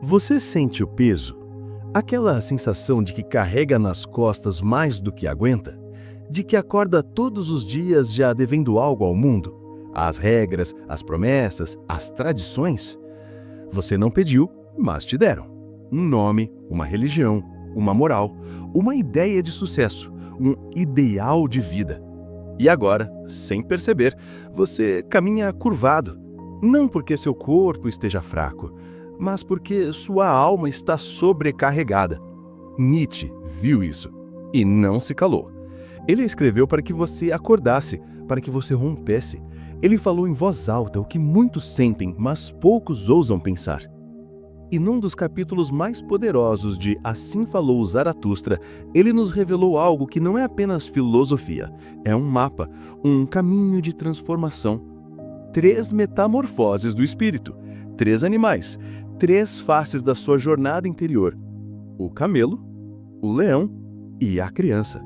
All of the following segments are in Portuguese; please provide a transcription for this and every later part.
Você sente o peso? Aquela sensação de que carrega nas costas mais do que aguenta? De que acorda todos os dias já devendo algo ao mundo? As regras, as promessas, as tradições? Você não pediu, mas te deram. Um nome, uma religião, uma moral, uma ideia de sucesso, um ideal de vida. E agora, sem perceber, você caminha curvado. Não porque seu corpo esteja fraco, mas porque sua alma está sobrecarregada. Nietzsche viu isso e não se calou. Ele escreveu para que você acordasse, para que você rompesse. Ele falou em voz alta o que muitos sentem, mas poucos ousam pensar. E num dos capítulos mais poderosos de Assim Falou Zaratustra, ele nos revelou algo que não é apenas filosofia, é um mapa, um caminho de transformação. 3 metamorfoses do espírito, 3 animais, 3 faces da sua jornada interior: o camelo, o leão e a criança.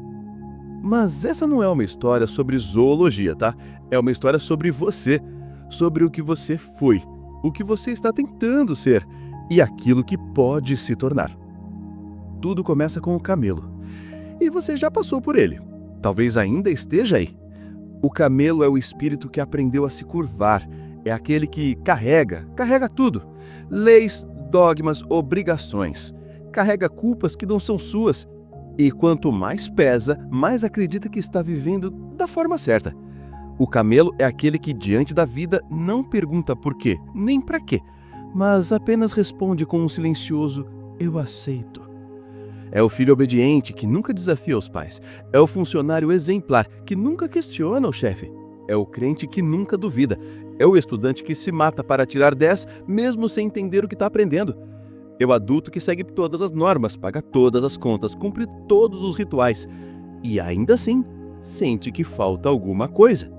Mas essa não é uma história sobre zoologia, tá? É uma história sobre você, sobre o que você foi, o que você está tentando ser e aquilo que pode se tornar. Tudo começa com o camelo. E você já passou por ele. Talvez ainda esteja aí. O camelo é o espírito que aprendeu a se curvar. É aquele que carrega tudo. Leis, dogmas, obrigações. Carrega culpas que não são suas. E quanto mais pesa, mais acredita que está vivendo da forma certa. O camelo é aquele que, diante da vida, não pergunta por quê, nem para quê, mas apenas responde com um silencioso "eu aceito". É o filho obediente que nunca desafia os pais. É o funcionário exemplar que nunca questiona o chefe. É o crente que nunca duvida. É o estudante que se mata para tirar 10, mesmo sem entender o que está aprendendo. É o adulto que segue todas as normas, paga todas as contas, cumpre todos os rituais e ainda assim sente que falta alguma coisa.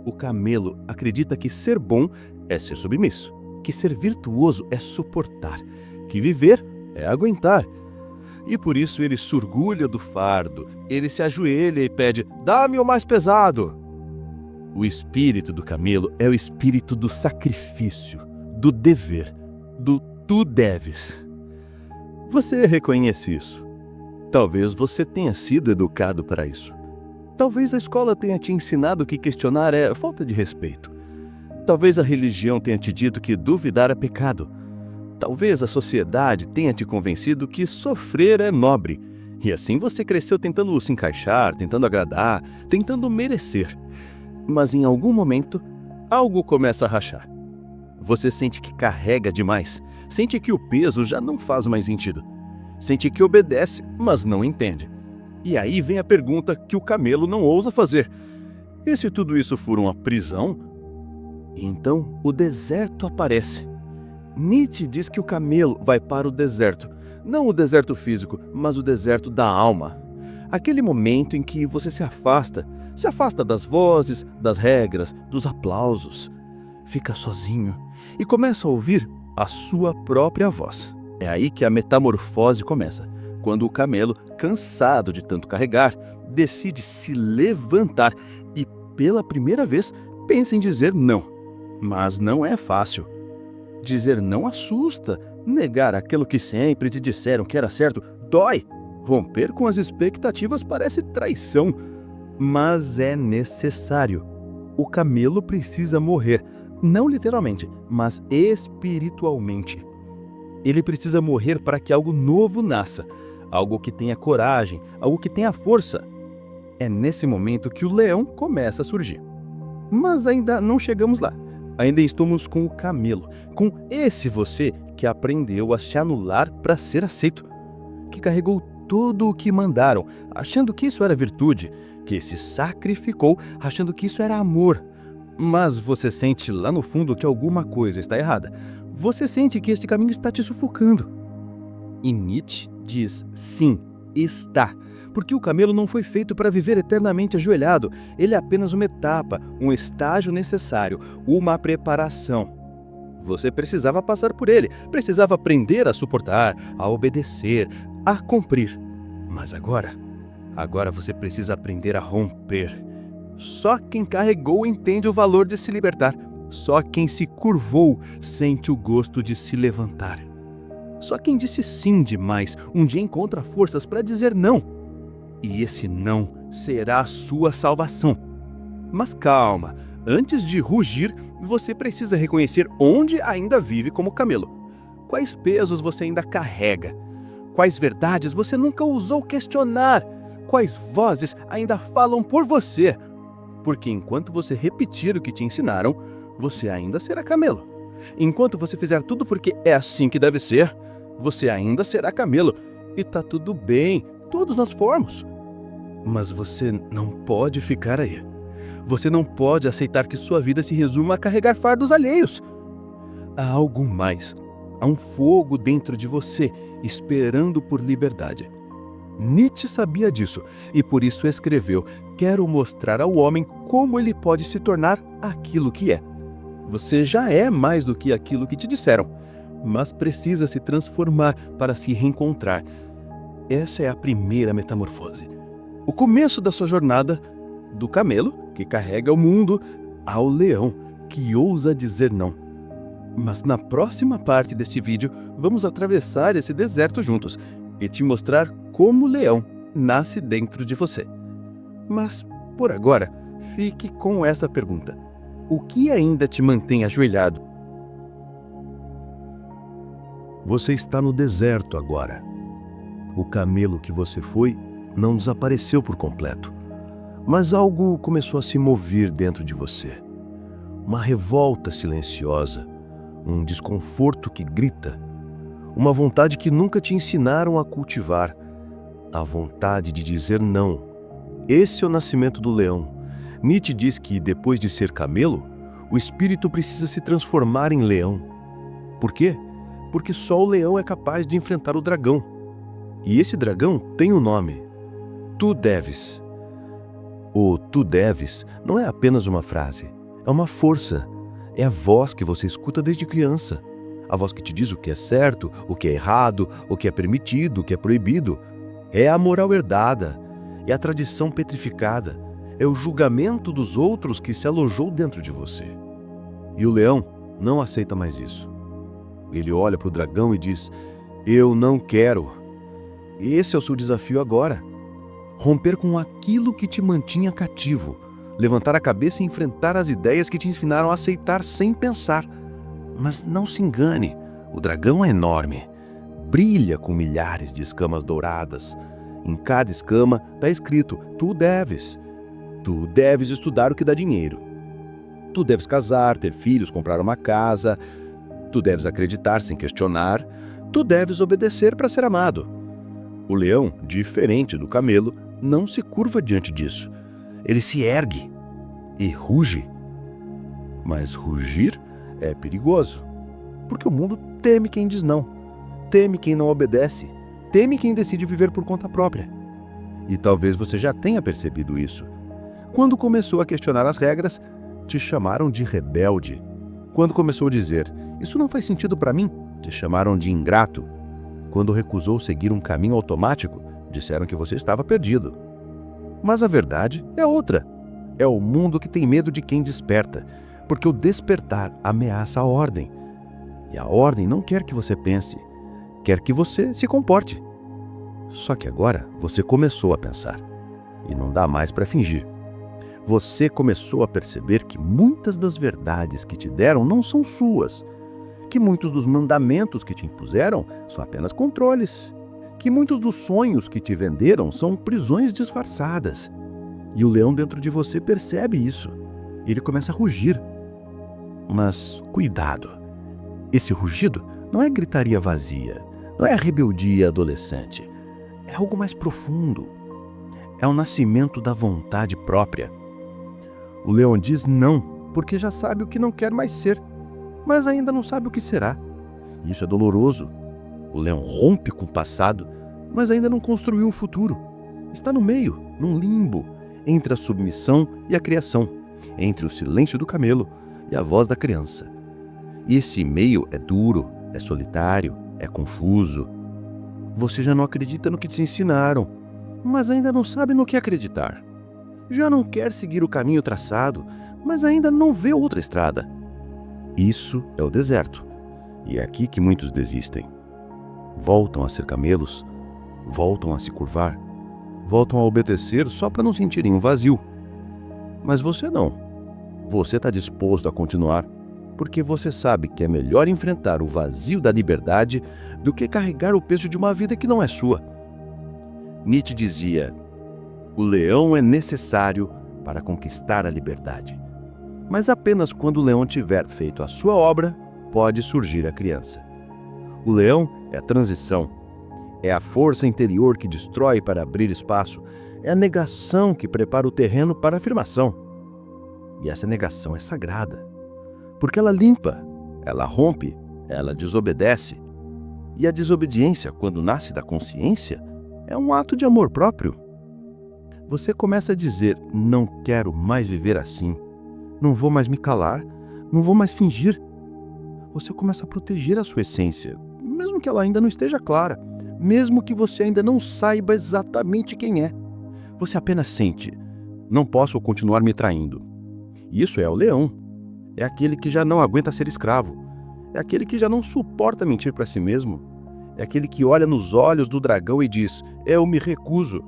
O camelo acredita que ser bom é ser submisso, que ser virtuoso é suportar, que viver é aguentar. E por isso ele se orgulha do fardo, ele se ajoelha e pede: "Dá-me o mais pesado". O espírito do camelo é o espírito do sacrifício, do dever, do "tu deves". Você reconhece isso? Talvez você tenha sido educado para isso. Talvez a escola tenha te ensinado que questionar é falta de respeito. Talvez a religião tenha te dito que duvidar é pecado. Talvez a sociedade tenha te convencido que sofrer é nobre. E assim você cresceu tentando se encaixar, tentando agradar, tentando merecer. Mas em algum momento, algo começa a rachar. Você sente que carrega demais. Sente que o peso já não faz mais sentido. Sente que obedece, mas não entende. E aí vem a pergunta que o camelo não ousa fazer: e se tudo isso for uma prisão? E então o deserto aparece. Nietzsche diz que o camelo vai para o deserto. Não o deserto físico, mas o deserto da alma. Aquele momento em que você se afasta das vozes, das regras, dos aplausos. Fica sozinho e começa a ouvir a sua própria voz. É aí que a metamorfose começa, quando o camelo, cansado de tanto carregar, decide se levantar e, pela primeira vez, pensa em dizer não. Mas não é fácil. Dizer não assusta. Negar aquilo que sempre te disseram que era certo dói. Romper com as expectativas parece traição. Mas é necessário. O camelo precisa morrer. Não literalmente, mas espiritualmente. Ele precisa morrer para que algo novo nasça, algo que tenha coragem, algo que tenha força. É nesse momento que o leão começa a surgir. Mas ainda não chegamos lá. Ainda estamos com o camelo, com esse você que aprendeu a se anular para ser aceito, que carregou tudo o que mandaram, achando que isso era virtude, que se sacrificou, achando que isso era amor. Mas você sente lá no fundo que alguma coisa está errada. Você sente que este caminho está te sufocando. E Nietzsche diz: sim, está. Porque o camelo não foi feito para viver eternamente ajoelhado. Ele é apenas uma etapa, um estágio necessário, uma preparação. Você precisava passar por ele, precisava aprender a suportar, a obedecer, a cumprir. Mas agora você precisa aprender a romper. Só quem carregou entende o valor de se libertar. Só quem se curvou sente o gosto de se levantar. Só quem disse sim demais um dia encontra forças para dizer não. E esse não será a sua salvação. Mas calma, antes de rugir, você precisa reconhecer onde ainda vive como camelo. Quais pesos você ainda carrega? Quais verdades você nunca ousou questionar? Quais vozes ainda falam por você? Porque enquanto você repetir o que te ensinaram, você ainda será camelo. Enquanto você fizer tudo porque é assim que deve ser, você ainda será camelo. E tá tudo bem, todos nós formos. Mas você não pode ficar aí. Você não pode aceitar que sua vida se resuma a carregar fardos alheios. Há algo mais. Há um fogo dentro de você, esperando por liberdade. Nietzsche sabia disso e por isso escreveu: "Quero mostrar ao homem como ele pode se tornar aquilo que é." Você já é mais do que aquilo que te disseram, mas precisa se transformar para se reencontrar. Essa é a primeira metamorfose. O começo da sua jornada do camelo, que carrega o mundo, ao leão, que ousa dizer não. Mas na próxima parte deste vídeo, vamos atravessar esse deserto juntos e te mostrar como o leão nasce dentro de você. Mas, por agora, fique com essa pergunta: o que ainda te mantém ajoelhado? Você está no deserto agora. O camelo que você foi não desapareceu por completo, mas algo começou a se mover dentro de você. Uma revolta silenciosa, um desconforto que grita, uma vontade que nunca te ensinaram a cultivar, a vontade de dizer não. Esse é o nascimento do leão. Nietzsche diz que depois de ser camelo, o espírito precisa se transformar em leão. Por quê? Porque só o leão é capaz de enfrentar o dragão. E esse dragão tem um nome: Tu deves. O tu deves não é apenas uma frase, é uma força. É a voz que você escuta desde criança. A voz que te diz o que é certo, o que é errado, o que é permitido, o que é proibido. É a moral herdada, é a tradição petrificada, é o julgamento dos outros que se alojou dentro de você. E o leão não aceita mais isso. Ele olha para o dragão e diz: "Eu não quero." Esse é o seu desafio agora. Romper com aquilo que te mantinha cativo. Levantar a cabeça e enfrentar as ideias que te ensinaram a aceitar sem pensar. Mas não se engane, o dragão é enorme. Brilha com milhares de escamas douradas. Em cada escama está escrito: Tu deves. Tu deves estudar o que dá dinheiro. Tu deves casar, ter filhos, comprar uma casa. Tu deves acreditar sem questionar. Tu deves obedecer para ser amado. O leão, diferente do camelo, não se curva diante disso. Ele se ergue e ruge. Mas rugir é perigoso, porque o mundo teme quem diz não, teme quem não obedece, teme quem decide viver por conta própria. E talvez você já tenha percebido isso. Quando começou a questionar as regras, te chamaram de rebelde. Quando começou a dizer: "Isso não faz sentido para mim", te chamaram de ingrato. Quando recusou seguir um caminho automático, disseram que você estava perdido. Mas a verdade é outra. É o mundo que tem medo de quem desperta, porque o despertar ameaça a ordem. E a ordem não quer que você pense, quer que você se comporte. Só que agora você começou a pensar, e não dá mais para fingir. Você começou a perceber que muitas das verdades que te deram não são suas, que muitos dos mandamentos que te impuseram são apenas controles, que muitos dos sonhos que te venderam são prisões disfarçadas. E o leão dentro de você percebe isso. Ele começa a rugir. Mas cuidado, esse rugido não é gritaria vazia, não é a rebeldia adolescente. É algo mais profundo. É o nascimento da vontade própria. O leão diz não, porque já sabe o que não quer mais ser, mas ainda não sabe o que será. Isso é doloroso. O leão rompe com o passado, mas ainda não construiu o futuro. Está no meio, num limbo, entre a submissão e a criação, entre o silêncio do camelo e a voz da criança. E esse meio é duro, é solitário, é confuso. Você já não acredita no que te ensinaram, mas ainda não sabe no que acreditar. Já não quer seguir o caminho traçado, mas ainda não vê outra estrada. Isso é o deserto, e é aqui que muitos desistem. Voltam a ser camelos, voltam a se curvar, voltam a obedecer só para não sentirem um vazio. Mas você não. Você está disposto a continuar, porque você sabe que é melhor enfrentar o vazio da liberdade do que carregar o peso de uma vida que não é sua. Nietzsche dizia: o leão é necessário para conquistar a liberdade. Mas apenas quando o leão tiver feito a sua obra, pode surgir a criança. O leão é a transição, é a força interior que destrói para abrir espaço, é a negação que prepara o terreno para a afirmação. E essa negação é sagrada, porque ela limpa, ela rompe, ela desobedece. E a desobediência, quando nasce da consciência, é um ato de amor próprio. Você começa a dizer: não quero mais viver assim, não vou mais me calar, não vou mais fingir. Você começa a proteger a sua essência, mesmo que ela ainda não esteja clara, mesmo que você ainda não saiba exatamente quem é. Você apenas sente: não posso continuar me traindo. Isso é o leão. É aquele que já não aguenta ser escravo. É aquele que já não suporta mentir para si mesmo. É aquele que olha nos olhos do dragão e diz: eu me recuso.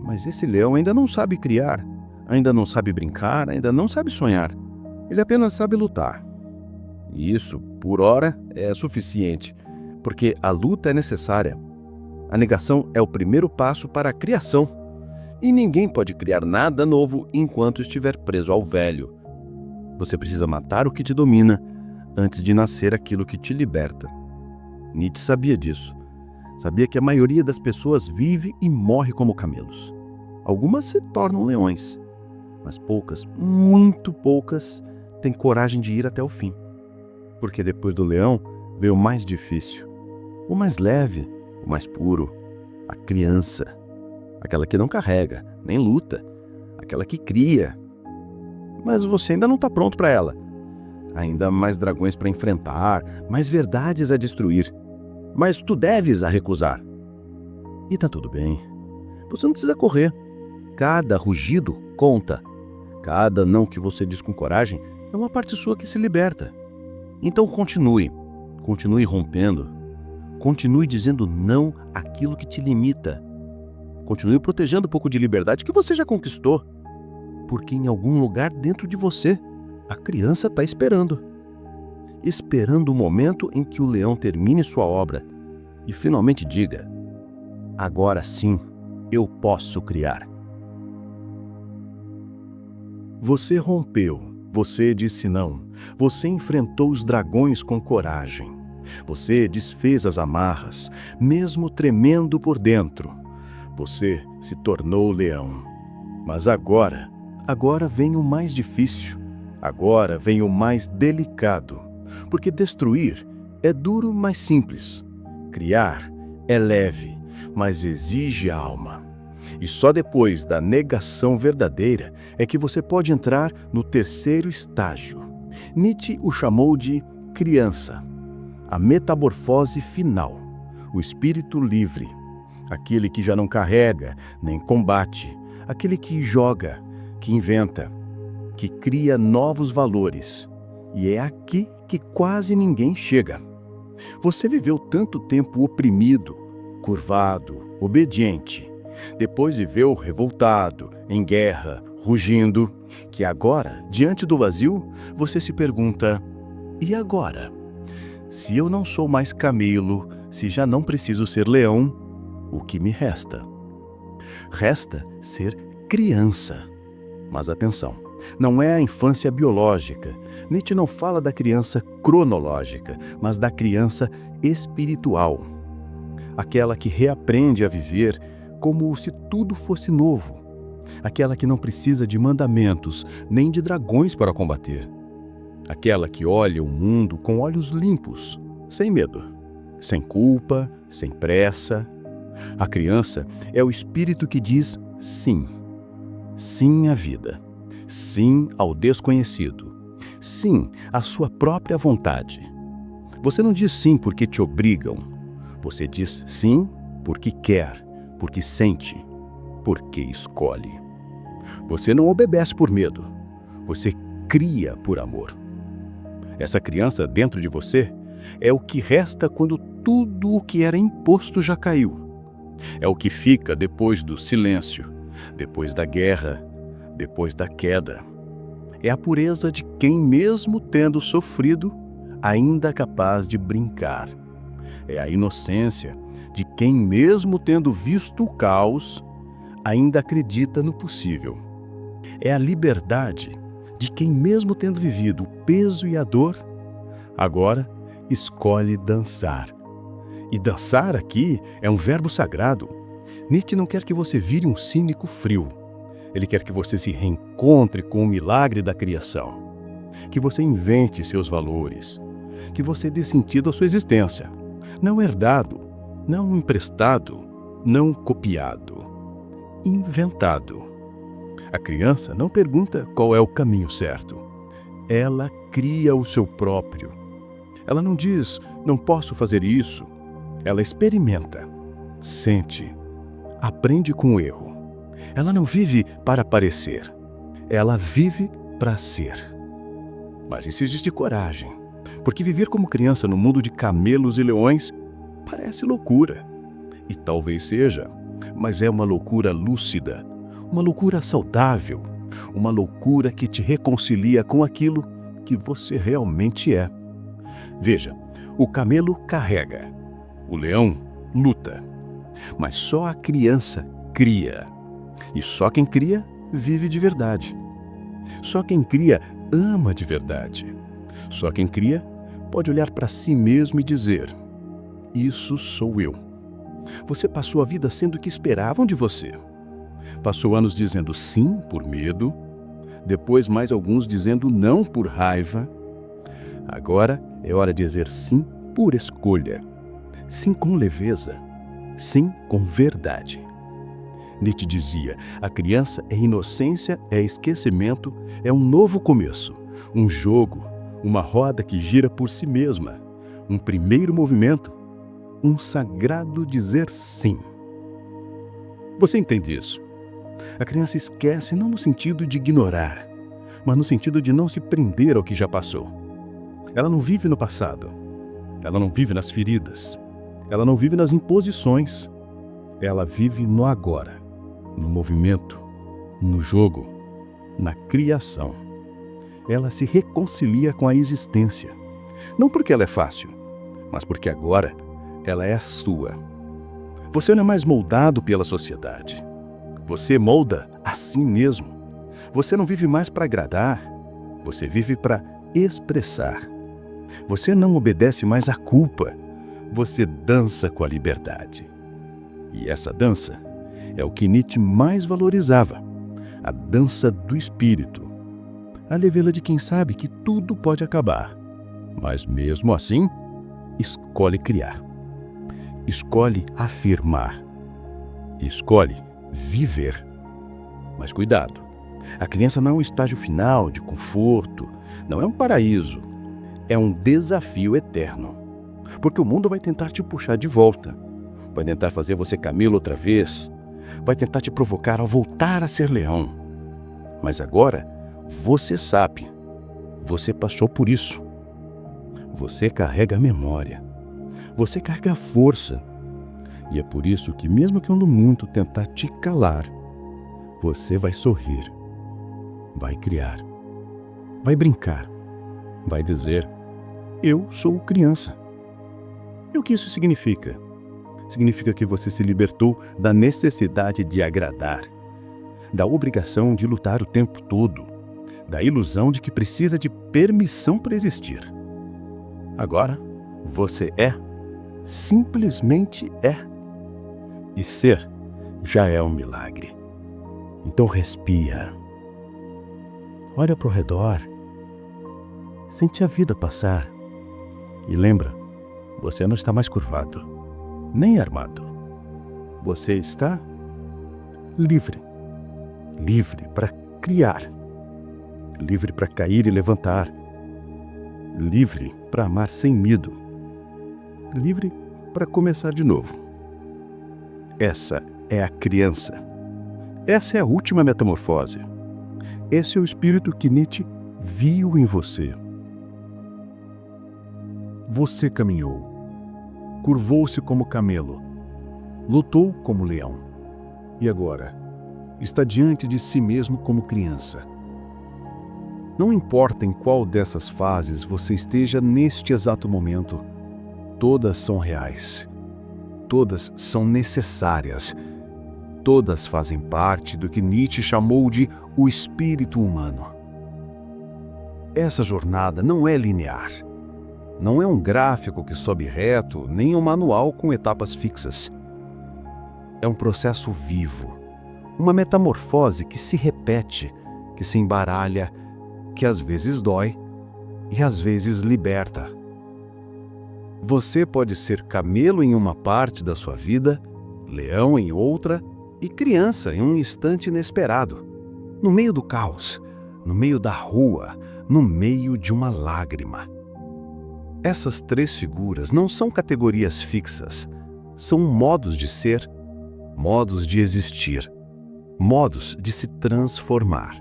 Mas esse leão ainda não sabe criar, ainda não sabe brincar, ainda não sabe sonhar. Ele apenas sabe lutar. E isso, por hora, é suficiente, porque a luta é necessária. A negação é o primeiro passo para a criação. E ninguém pode criar nada novo enquanto estiver preso ao velho. Você precisa matar o que te domina antes de nascer aquilo que te liberta. Nietzsche sabia disso. Sabia que a maioria das pessoas vive e morre como camelos. Algumas se tornam leões, mas poucas, muito poucas, têm coragem de ir até o fim. Porque depois do leão veio o mais difícil, o mais leve, o mais puro, a criança. Aquela que não carrega, nem luta, aquela que cria. Mas você ainda não está pronto para ela. Ainda há mais dragões para enfrentar, mais verdades a destruir. Mas tu deves a recusar. E tá tudo bem. Você não precisa correr. Cada rugido conta. Cada não que você diz com coragem é uma parte sua que se liberta. Então continue. Continue rompendo. Continue dizendo não àquilo que te limita. Continue protegendo um pouco de liberdade que você já conquistou. Porque em algum lugar dentro de você, a criança está esperando. Esperando o momento em que o leão termine sua obra e finalmente diga: agora sim, eu posso criar. Você rompeu, você disse não, você enfrentou os dragões com coragem. Você desfez as amarras, mesmo tremendo por dentro. Você se tornou leão. Mas agora vem o mais difícil. Agora vem o mais delicado. Porque destruir é duro, mas simples. Criar é leve, mas exige alma. E só depois da negação verdadeira é que você pode entrar no terceiro estágio. Nietzsche o chamou de criança. A metamorfose final. O espírito livre. Aquele que já não carrega, nem combate. Aquele que joga, que inventa, que cria novos valores. E é aqui que quase ninguém chega. Você viveu tanto tempo oprimido, curvado, obediente. Depois viveu revoltado, em guerra, rugindo, que agora, diante do vazio, você se pergunta: e agora? Se eu não sou mais camelo, se já não preciso ser leão, o que me resta? Resta ser criança. Mas atenção, não é a infância biológica. Nietzsche não fala da criança cronológica, mas da criança espiritual. Aquela que reaprende a viver como se tudo fosse novo. Aquela que não precisa de mandamentos, nem de dragões para combater. Aquela que olha o mundo com olhos limpos, sem medo, sem culpa, sem pressa. A criança é o espírito que diz sim. Sim à vida. Sim ao desconhecido. Sim à sua própria vontade. Você não diz sim porque te obrigam. Você diz sim porque quer, porque sente, porque escolhe. Você não obedece por medo. Você cria por amor. Essa criança dentro de você É o que resta quando tudo o que era imposto já caiu. É o que fica depois do silêncio, depois da guerra, depois da queda. É a pureza de quem, mesmo tendo sofrido, ainda é capaz de brincar. É a inocência de quem, mesmo tendo visto o caos, ainda acredita no possível. É a liberdade de quem, mesmo tendo vivido o peso e a dor, agora escolhe dançar. E dançar aqui é um verbo sagrado. Nietzsche não quer que você vire um cínico frio. Ele quer que você se reencontre com o milagre da criação. Que você invente seus valores. Que você dê sentido à sua existência. Não herdado, não emprestado, não copiado. Inventado. A criança não pergunta qual é o caminho certo. Ela cria o seu próprio. Ela não diz, não posso fazer isso. Ela experimenta, sente, aprende com o erro. Ela não vive para parecer. Ela vive para ser. Mas isso exige coragem, porque viver como criança no mundo de camelos e leões parece loucura. E talvez seja, mas é uma loucura lúcida, uma loucura saudável, uma loucura que te reconcilia com aquilo que você realmente é. Veja, o camelo carrega, o leão luta, mas só a criança cria. E só quem cria vive de verdade. Só quem cria ama de verdade. Só quem cria pode olhar para si mesmo e dizer: isso sou eu. Você passou a vida sendo o que esperavam de você. Passou anos dizendo sim por medo, depois mais alguns dizendo não por raiva. Agora é hora de dizer sim por escolha. Sim com leveza. Sim com verdade. Nietzsche dizia, a criança é inocência, é esquecimento, é um novo começo, um jogo, uma roda que gira por si mesma, um primeiro movimento, um sagrado dizer sim. Você entende isso? A criança esquece não no sentido de ignorar, mas no sentido de não se prender ao que já passou. Ela não vive no passado, ela não vive nas feridas, ela não vive nas imposições, ela vive no agora. No movimento, no jogo, na criação. Ela se reconcilia com a existência. Não porque ela é fácil, mas porque agora ela é sua. Você não é mais moldado pela sociedade. Você molda a si mesmo. Você não vive mais para agradar. Você vive para expressar. Você não obedece mais à culpa. Você dança com a liberdade. E essa dança é o que Nietzsche mais valorizava, a dança do espírito, a leveza de quem sabe que tudo pode acabar, mas mesmo assim, escolhe criar, escolhe afirmar, escolhe viver. Mas cuidado, a criança não é um estágio final de conforto, não é um paraíso, é um desafio eterno, porque o mundo vai tentar te puxar de volta, vai tentar fazer você camelo outra vez, vai tentar te provocar ao voltar a ser leão. Mas agora, você sabe. Você passou por isso. Você carrega a memória. Você carrega a força. E é por isso que mesmo que o mundo tentar te calar, você vai sorrir. Vai criar. Vai brincar. Vai dizer, eu sou criança. E o que isso significa? Significa que você se libertou da necessidade de agradar, da obrigação de lutar o tempo todo, da ilusão de que precisa de permissão para existir. Agora, você é, simplesmente é. E ser já é um milagre. Então respira. Olha para o redor. Sente a vida passar. E lembra, você não está mais curvado, nem armado. Você está livre. Livre para criar. Livre para cair e levantar. Livre para amar sem medo. Livre para começar de novo. Essa é a criança. Essa é a última metamorfose. Esse é o espírito que Nietzsche viu em você. Você caminhou, curvou-se como camelo, lutou como leão. E agora, está diante de si mesmo como criança. Não importa em qual dessas fases você esteja neste exato momento, todas são reais, todas são necessárias, todas fazem parte do que Nietzsche chamou de o espírito humano. Essa jornada não é linear. Não é um gráfico que sobe reto, nem um manual com etapas fixas. É um processo vivo, uma metamorfose que se repete, que se embaralha, que às vezes dói e às vezes liberta. Você pode ser camelo em uma parte da sua vida, leão em outra e criança em um instante inesperado, no meio do caos, no meio da rua, no meio de uma lágrima. Essas três figuras não são categorias fixas, são modos de ser, modos de existir, modos de se transformar.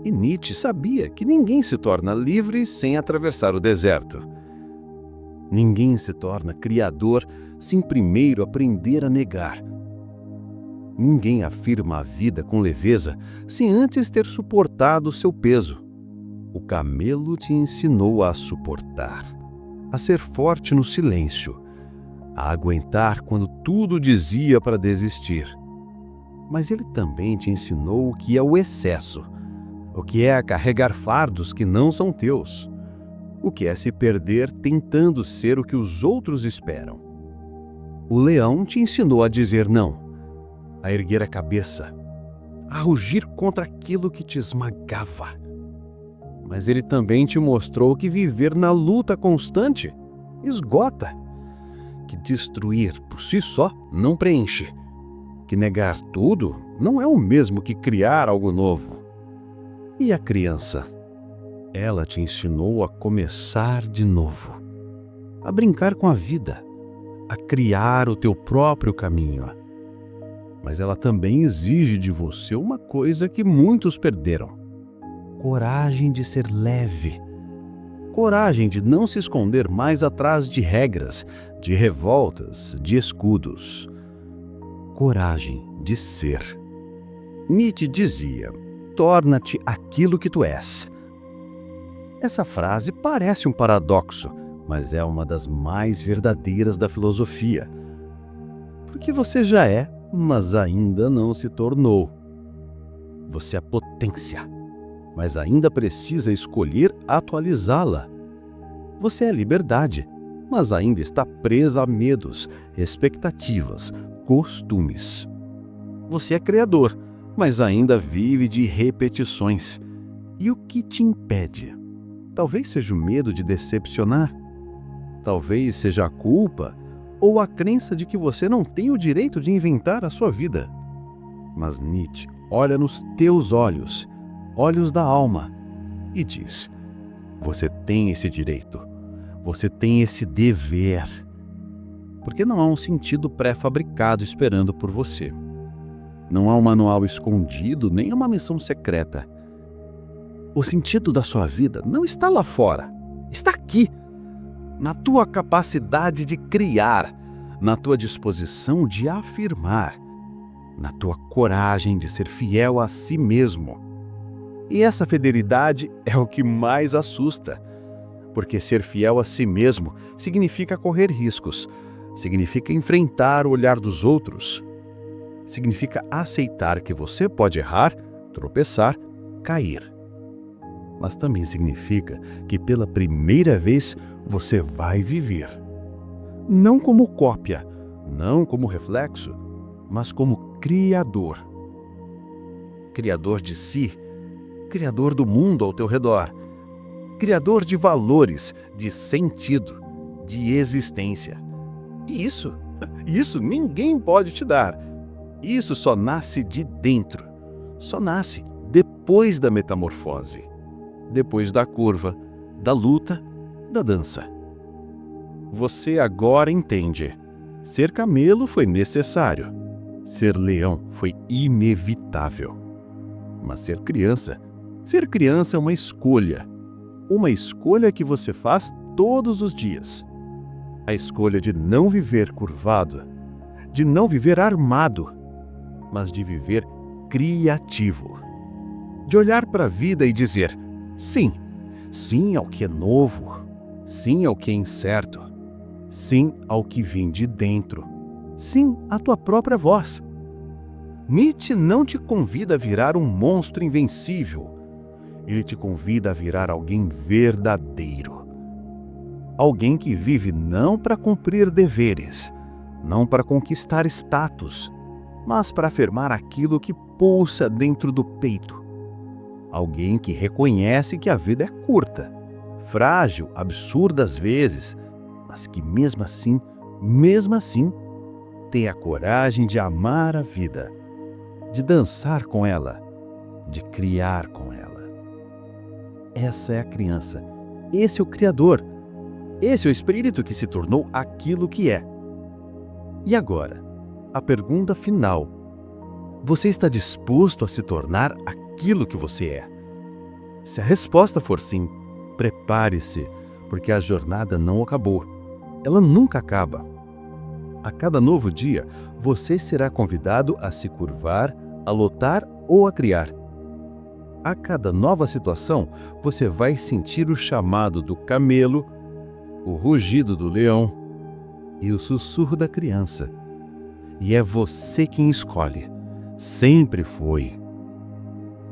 E Nietzsche sabia que ninguém se torna livre sem atravessar o deserto. Ninguém se torna criador sem primeiro aprender a negar. Ninguém afirma a vida com leveza sem antes ter suportado seu peso. O camelo te ensinou a suportar, a ser forte no silêncio, a aguentar quando tudo dizia para desistir. Mas ele também te ensinou o que é o excesso, o que é carregar fardos que não são teus, o que é se perder tentando ser o que os outros esperam. O leão te ensinou a dizer não, a erguer a cabeça, a rugir contra aquilo que te esmagava. Mas ele também te mostrou que viver na luta constante esgota, que destruir por si só não preenche, que negar tudo não é o mesmo que criar algo novo. E a criança? Ela te ensinou a começar de novo, a brincar com a vida, a criar o teu próprio caminho. Mas ela também exige de você uma coisa que muitos perderam: coragem de ser leve, coragem de não se esconder mais atrás de regras, de revoltas, de escudos. Coragem de ser. Nietzsche dizia: torna-te aquilo que tu és. Essa frase parece um paradoxo, mas é uma das mais verdadeiras da filosofia. Porque você já é, mas ainda não se tornou. Você é potência, mas ainda precisa escolher atualizá-la. Você é liberdade, mas ainda está presa a medos, expectativas, costumes. Você é criador, mas ainda vive de repetições. E o que te impede? Talvez seja o medo de decepcionar. Talvez seja a culpa ou a crença de que você não tem o direito de inventar a sua vida. Mas Nietzsche olha nos teus olhos, olhos da alma, e diz: você tem esse direito, você tem esse dever. Porque não há um sentido pré-fabricado esperando por você. Não há um manual escondido, nem uma missão secreta. O sentido da sua vida não está lá fora, está aqui, na tua capacidade de criar, na tua disposição de afirmar, na tua coragem de ser fiel a si mesmo. E essa fidelidade é o que mais assusta, porque ser fiel a si mesmo significa correr riscos, significa enfrentar o olhar dos outros, significa aceitar que você pode errar, tropeçar, cair. Mas também significa que pela primeira vez você vai viver. Não como cópia, não como reflexo, mas como criador. Criador de si, criador do mundo ao teu redor, criador de valores, de sentido, de existência. E isso ninguém pode te dar. Isso só nasce de dentro, só nasce depois da metamorfose, depois da curva, da luta, da dança. Você agora entende. Ser camelo foi necessário. Ser leão foi inevitável. Mas ser criança é uma escolha. Uma escolha que você faz todos os dias. A escolha de não viver curvado, de não viver armado, mas de viver criativo. De olhar para a vida e dizer: sim, sim ao que é novo, sim ao que é incerto, sim ao que vem de dentro, sim à tua própria voz. Nietzsche não te convida a virar um monstro invencível. Ele te convida a virar alguém verdadeiro. Alguém que vive não para cumprir deveres, não para conquistar status, mas para afirmar aquilo que pulsa dentro do peito. Alguém que reconhece que a vida é curta, frágil, absurda às vezes, mas que mesmo assim, tem a coragem de amar a vida, de dançar com ela, de criar com ela. Essa é a criança, esse é o Criador, esse é o Espírito que se tornou aquilo que é. E agora, a pergunta final: você está disposto a se tornar aquilo que você é? Se a resposta for sim, prepare-se, porque a jornada não acabou. Ela nunca acaba. A cada novo dia, você será convidado a se curvar, a lutar ou a criar. A cada nova situação, você vai sentir o chamado do camelo, o rugido do leão e o sussurro da criança. E é você quem escolhe. Sempre foi.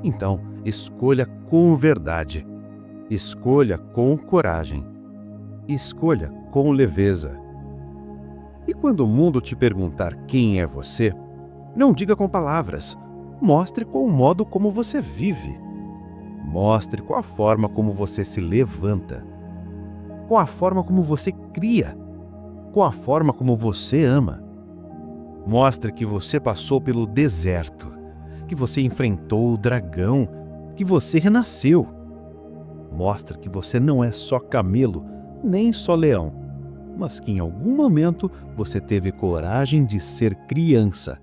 Então, escolha com verdade. Escolha com coragem. Escolha com leveza. E quando o mundo te perguntar quem é você, não diga com palavras. Mostre com o modo como você vive. Mostre com a forma como você se levanta. Com a forma como você cria. Com a forma como você ama. Mostre que você passou pelo deserto, que você enfrentou o dragão, que você renasceu. Mostre que você não é só camelo, nem só leão, mas que em algum momento você teve coragem de ser criança,